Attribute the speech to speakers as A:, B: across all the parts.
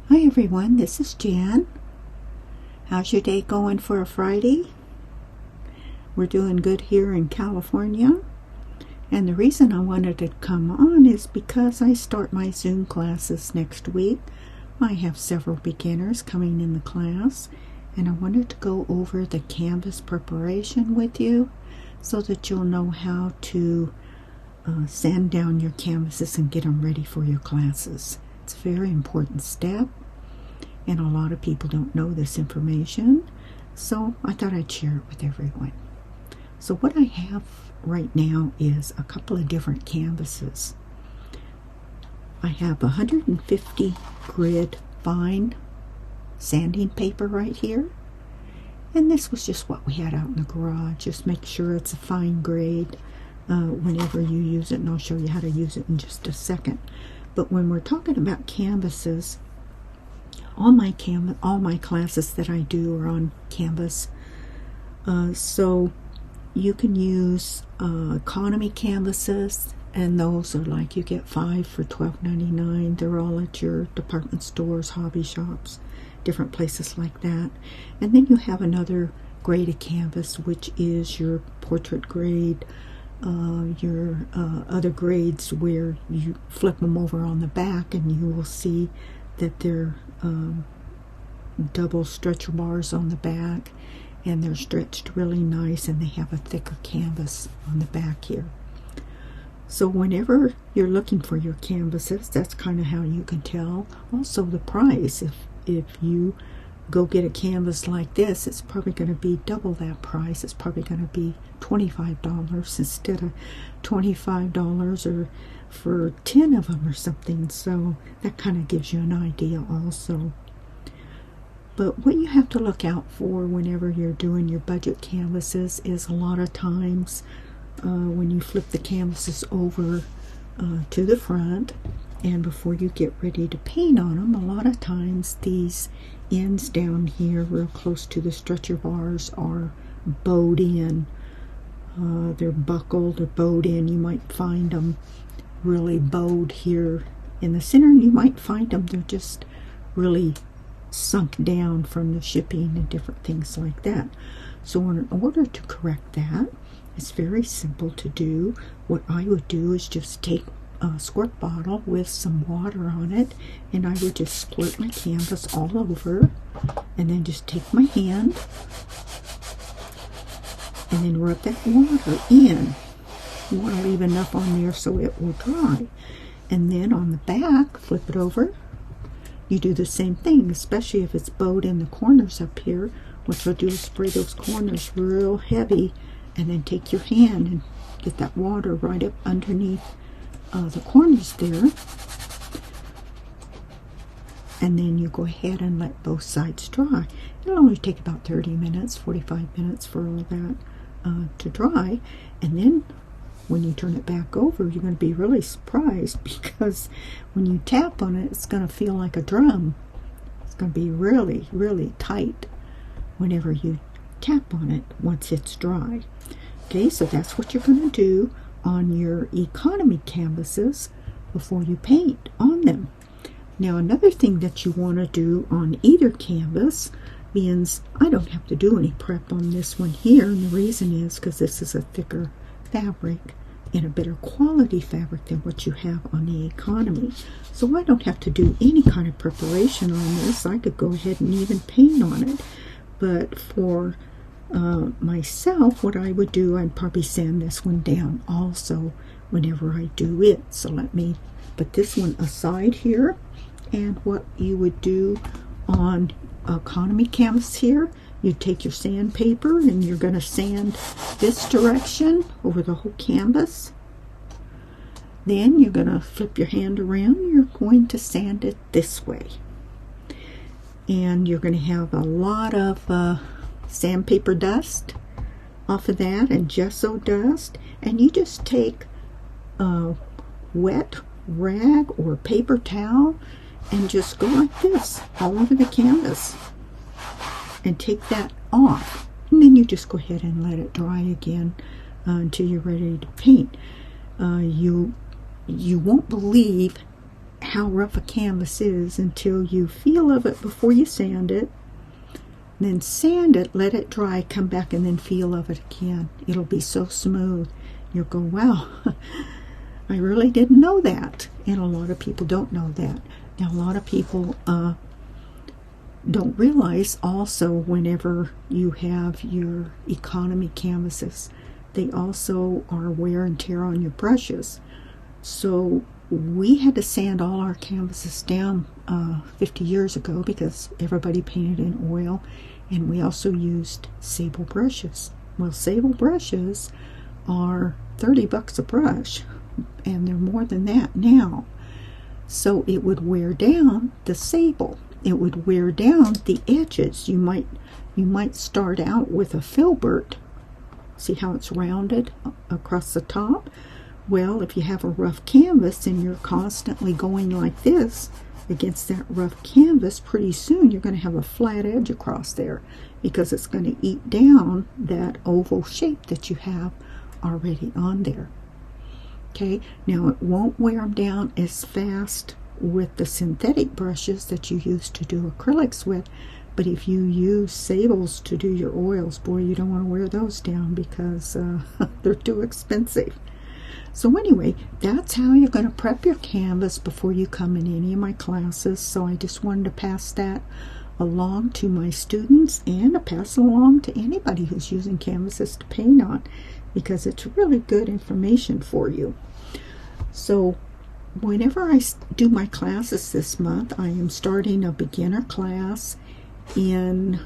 A: Hi everyone, this is Jan. How's your day going for a Friday? We're doing good here in California. And the reason I wanted to come on is because I start my Zoom classes next week. I have several beginners coming in the class, and I wanted to go over the canvas preparation with you so that you'll know how to sand down your canvases and get them ready for your classes. It's a very important step, and a lot of people don't know this information, so I thought I'd share it with everyone. So what I have right now is a couple of different canvases. I have 150 grit fine sanding paper right here, and this was just what we had out in the garage. Just make sure it's a fine grade whenever you use it, and I'll show you how to use it in just a second. But when we're talking about canvases, all my classes that I do are on canvas. So you can use economy canvases, and those are like you get 5 for $12.99. They're all at your department stores, hobby shops, different places like that. And then you have another grade of canvas, which is your portrait grade, your other grades where you flip them over on the back and you will see that they're double stretcher bars on the back, and they're stretched really nice, and they have a thicker canvas on the back here. So whenever you're looking for your canvases, that's kind of how you can tell. Also the price, if you go get a canvas like this, it's probably going to be double that price. It's probably going to be $25 instead of $25 or for 10 of them or something. So that kind of gives you an idea also. But what you have to look out for whenever you're doing your budget canvases is a lot of times when you flip the canvases over to the front, and before you get ready to paint on them, a lot of times these ends down here real close to the stretcher bars are bowed in. They're buckled or bowed in. You might find them really bowed here in the center, and you might find them they're just really sunk down from the shipping and different things like that. So in order to correct that, it's very simple to do. What I would do is just take a squirt bottle with some water on it, and I would just squirt my canvas all over, and then just take my hand and then rub that water in. You want to leave enough on there so it will dry. And then on the back, flip it over. You do the same thing, especially if it's bowed in the corners up here. What you'll do is spray those corners real heavy, and then take your hand and get that water right up underneath the corners there. And then you go ahead and let both sides dry. It'll only take about 30 minutes, 45 minutes for all that to dry. And then when you turn it back over, you're going to be really surprised, because when you tap on it, it's going to feel like a drum. It's going to be really, really tight whenever you tap on it once it's dry. Okay, so that's what you're going to do on your economy canvases before you paint on them. Now, another thing that you want to do on either canvas means I don't have to do any prep on this one here, and the reason is because this is a thicker fabric and a better quality fabric than what you have on the economy. So I don't have to do any kind of preparation on this. I could go ahead and even paint on it. But for myself, what I would do, I'd probably sand this one down also whenever I do it. So let me put this one aside here. And what you would do on economy canvas here, you take your sandpaper and you're going to sand this direction over the whole canvas. Then you're going to flip your hand around. You're going to sand it this way. And you're going to have a lot of sandpaper dust off of that, and gesso dust. And you just take a wet rag or paper towel and just go like this all over the canvas and take that off, and then you just go ahead and let it dry again until you're ready to paint. You won't believe how rough a canvas is until you feel of it before you sand it. Then sand it, let it dry, come back and then feel of it again. It'll be so smooth. You'll go, wow, I really didn't know that. And a lot of people don't know that. Now, a lot of people don't realize also whenever you have your economy canvases, they also are wear and tear on your brushes. So we had to sand all our canvases down 50 years ago because everybody painted in oil, and we also used sable brushes. Well, sable brushes are $30 a brush, and they're more than that now. So it would wear down the sable. It would wear down the edges. You might start out with a filbert. See how it's rounded across the top? Well, if you have a rough canvas and you're constantly going like this against that rough canvas, pretty soon you're going to have a flat edge across there because it's going to eat down that oval shape that you have already on there. Okay, now it won't wear them down as fast with the synthetic brushes that you use to do acrylics with, but if you use sables to do your oils, boy, you don't want to wear those down because they're too expensive. So anyway, that's how you're going to prep your canvas before you come in any of my classes. So I just wanted to pass that along to my students and to pass it along to anybody who's using canvases to paint on, because it's really good information for you. So whenever I do my classes this month, I am starting a beginner class in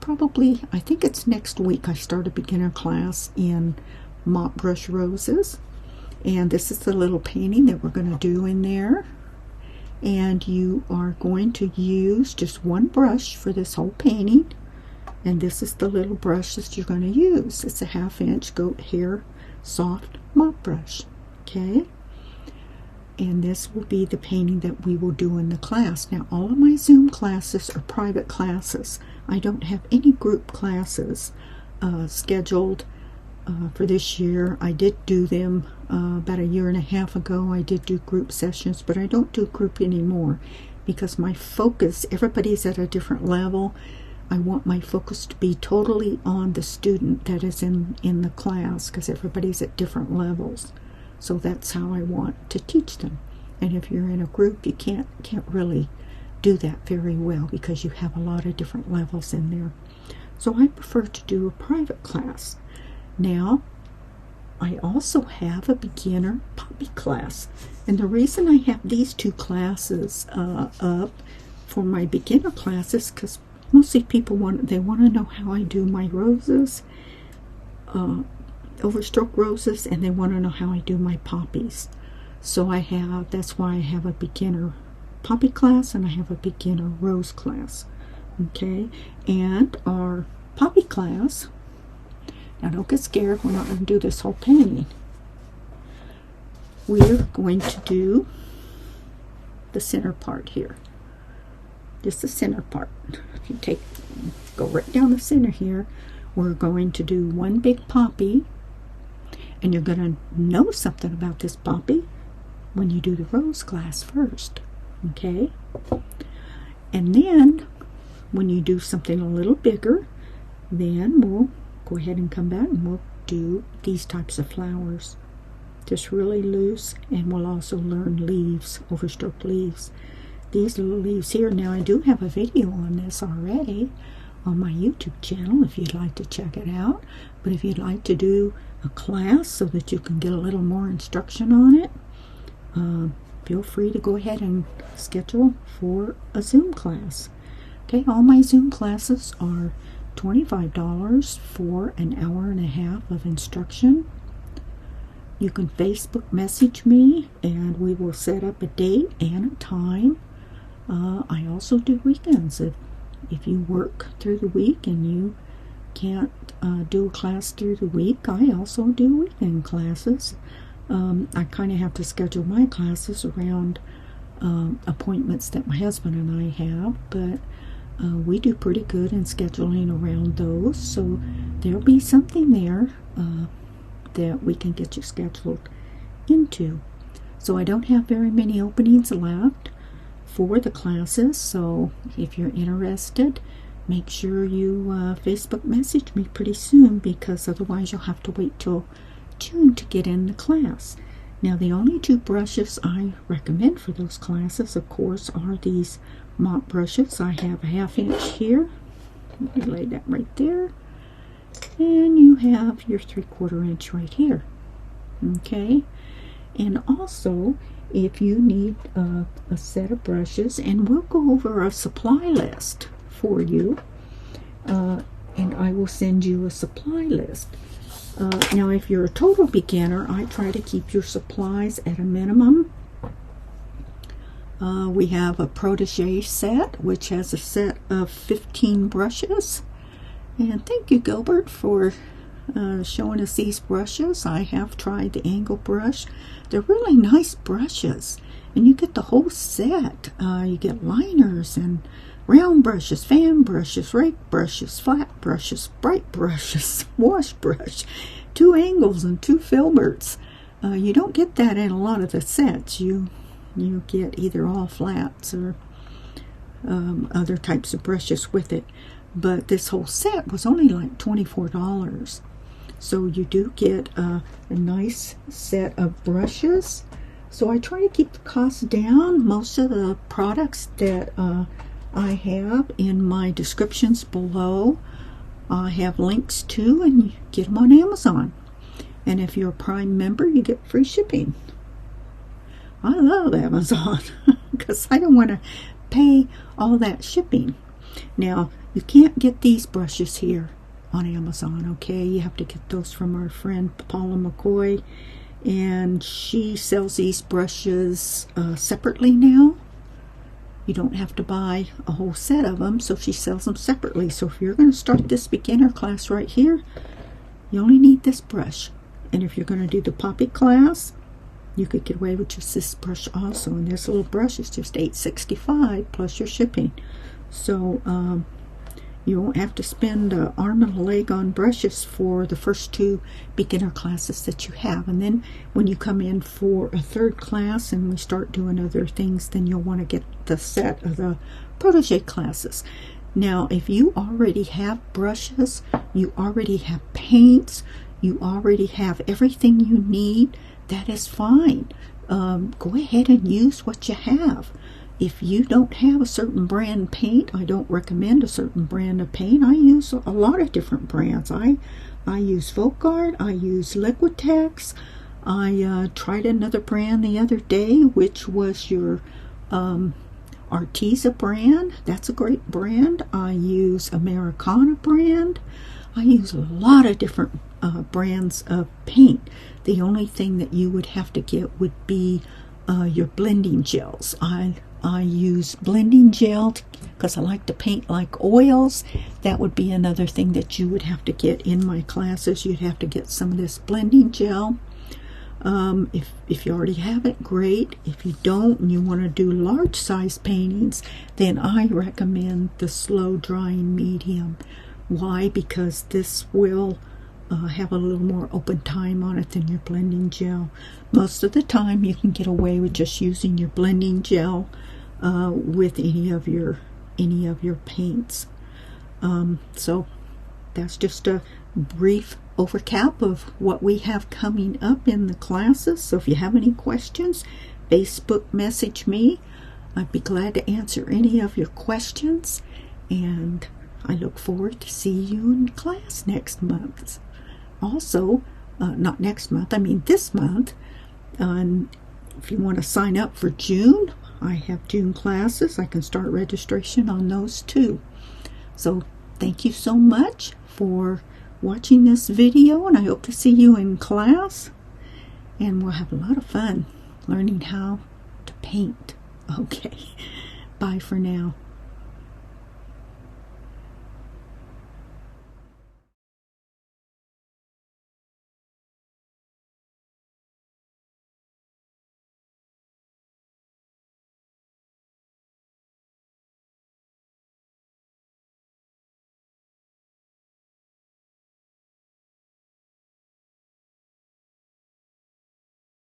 A: probably, I think it's next week, I start a beginner class in mop brush roses, and this is the little painting that we're going to do in there. And you are going to use just one brush for this whole painting, and this is the little brush that you're going to use. It's a 1/2 inch goat hair soft mop brush. Okay, and this will be the painting that we will do in the class. Now, all of my Zoom classes are private classes. I don't have any group classes scheduled for this year. I did do them about 1.5 years ago. I did do group sessions, but I don't do group anymore because my focus, everybody's at a different level. I want my focus to be totally on the student that is in the class, because everybody's at different levels. So that's how I want to teach them. And if you're in a group, you can't really do that very well because you have a lot of different levels in there. So I prefer to do a private class. Now, I also have a beginner poppy class. And the reason I have these two classes up for my beginner classes, because mostly people want to know how I do my roses, overstroke roses, and they want to know how I do my poppies. So that's why I have a beginner poppy class and I have a beginner rose class. Okay, and our poppy class, now don't get scared, we're not going to do this whole painting. We're going to do the center part here. Just the center part. If you go right down the center here, we're going to do one big poppy, and you're going to know something about this poppy when you do the rose class first. Okay? And then when you do something a little bigger, then we'll go ahead and come back and we'll do these types of flowers. Just really loose, and we'll also learn leaves, overstroke leaves. These little leaves here. Now, I do have a video on this already on my YouTube channel if you'd like to check it out. But if you'd like to do a class so that you can get a little more instruction on it, feel free to go ahead and schedule for a Zoom class. Okay, all my Zoom classes are $25 for 1.5 hours of instruction. You can Facebook message me and we will set up a date and a time. I also do weekends. If you work through the week and you can't do a class through the week, I also do weekend classes. I kind of have to schedule my classes around appointments that my husband and I have, but we do pretty good in scheduling around those, so there'll be something there that we can get you scheduled into. So I don't have very many openings left for the classes, so if you're interested, make sure you Facebook message me pretty soon, because otherwise you'll have to wait till June to get in the class. Now, the only two brushes I recommend for those classes, of course, are these mop brushes. I have a 1/2 inch here. Let me lay that right there. And you have your 3/4 inch right here. Okay? And also, if you need a set of brushes, and we'll go over a supply list for you, and I will send you a supply list. Now, if you're a total beginner, I try to keep your supplies at a minimum. We have a protege set, which has a set of 15 brushes. And thank you, Gilbert, for showing us these brushes. I have tried the angle brush. They're really nice brushes, and you get the whole set. You get liners and round brushes, fan brushes, rake brushes, flat brushes, bright brushes, wash brush, 2 angles and 2 filberts. You don't get that in a lot of the sets. You get either all flats or other types of brushes with it. But this whole set was only like $24. So you do get a nice set of brushes. So I try to keep the cost down. Most of the products that I have in my descriptions below, I have links to, and you get them on Amazon. And if you're a Prime member, you get free shipping. I love Amazon because I don't want to pay all that shipping. Now, you can't get these brushes here on Amazon, okay? You have to get those from our friend Paula McCoy, and she sells these brushes separately now. You don't have to buy a whole set of them, so she sells them separately. So if you're going to start this beginner class right here, you only need this brush. And if you're going to do the Poppy class, you could get away with just this brush also. And this little brush is just $8.65 plus your shipping. So you won't have to spend an arm and a leg on brushes for the first 2 beginner classes that you have. And then when you come in for a 3rd class and we start doing other things, then you'll want to get the set of the protege classes. Now, if you already have brushes, you already have paints, you already have everything you need, that is fine. Go ahead and use what you have. If you don't have a certain brand paint, I don't recommend a certain brand of paint. I use a lot of different brands. I use Folk Art, I use Liquitex. I tried another brand the other day, which was your Arteza brand. That's a great brand. I use Americana brand. I use a lot of different brands of paint. The only thing that you would have to get would be your blending gels. I use blending gel because I like to paint like oils. That would be another thing that you would have to get in my classes. You'd have to get some of this blending gel. If you already have it, great. If you don't and you want to do large size paintings, then I recommend the slow drying medium. Why? Because this will have a little more open time on it than your blending gel. Most of the time you can get away with just using your blending gel with any of your paints. So that's just a brief overcap of what we have coming up in the classes. So if you have any questions, Facebook message me. I'd be glad to answer any of your questions, and I look forward to see you in class next month. Also, not next month, I mean this month. If you want to sign up for June, I have June classes. I can start registration on those too. So thank you so much for watching this video, and I hope to see you in class, and we'll have a lot of fun learning how to paint. Okay, bye for now.